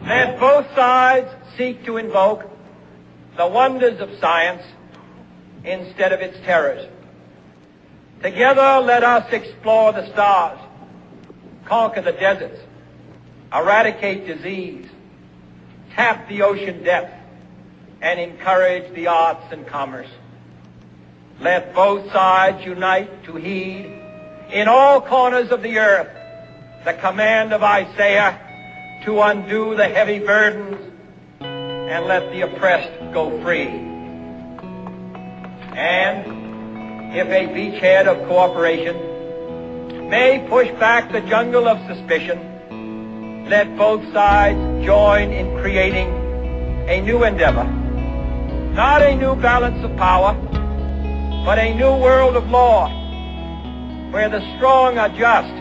Let both sides seek to invoke the wonders of science instead of its terrors. Together, let us explore the stars, conquer the deserts, eradicate disease, tap the ocean depth, and encourage the arts and commerce. Let both sides unite to heed in all corners of the earth the command of Isaiah to undo the heavy burdens and let the oppressed go free. And if a beachhead of cooperation may push back the jungle of suspicion, let both sides join in creating a new endeavor, not a new balance of power, but a new world of law, where the strong are just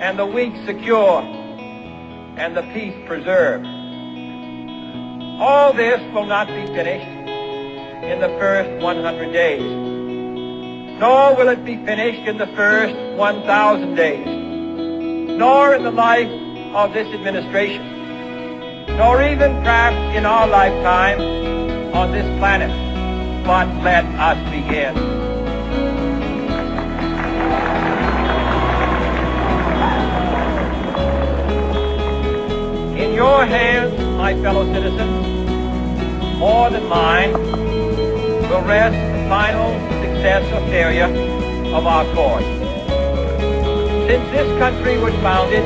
and the weak secure and the peace preserved. All this will not be finished in the first 100 days, nor will it be finished in the first 1,000 days, nor in the life of this administration, nor even perhaps in our lifetime on this planet. But let us begin. In your hands, my fellow citizens, more than mine, will rest the final success or failure of our cause. Since this country was founded,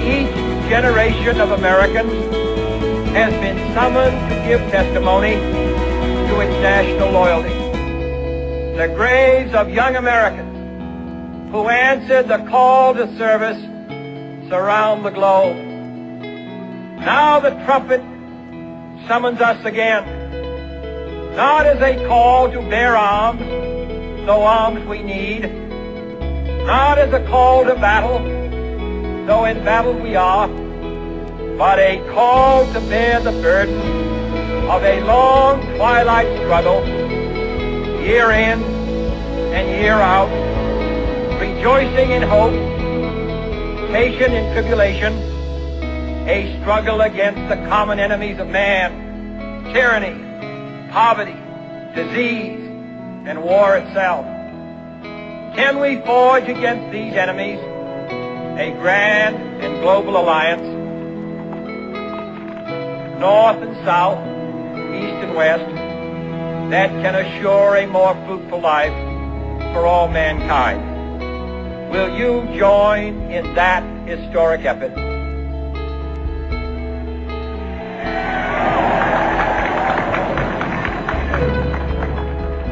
each generation of Americans has been summoned to give testimony to its national loyalty. The graves of young Americans who answered the call to service surround the globe. Now the trumpet summons us again, not as a call to bear arms, though arms we need, not as a call to battle, though in battle we are, but a call to bear the burden of a long twilight struggle, year in and year out, rejoicing in hope, patient in tribulation, a struggle against the common enemies of man, tyranny, poverty, disease, and war itself. Can we forge against these enemies a grand and global alliance, north and south, east and west, that can assure a more fruitful life for all mankind? Will you join in that historic effort?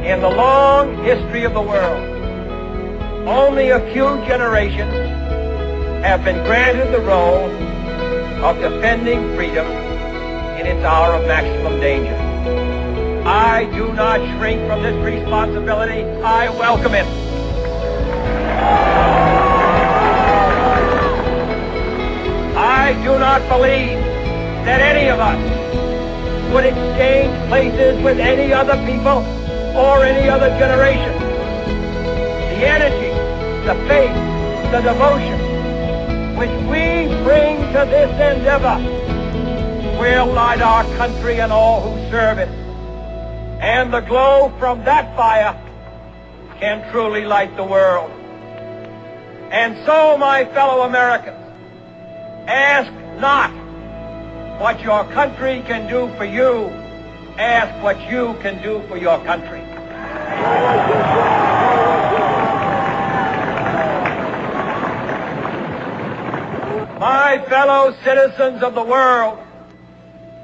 In the long history of the world, only a few generations have been granted the role of defending freedom in its hour of maximum danger. I do not shrink from this responsibility. I welcome it. I do not believe that any of us would exchange places with any other people or any other generation. The energy, the faith, the devotion which we bring to this endeavor will light our country and all who serve it. And the glow from that fire can truly light the world. And so, my fellow Americans, ask not what your country can do for you. Ask what you can do for your country. My fellow citizens of the world,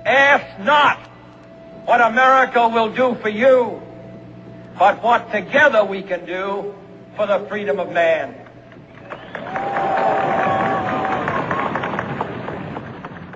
ask not what America will do for you, but what together we can do for the freedom of man.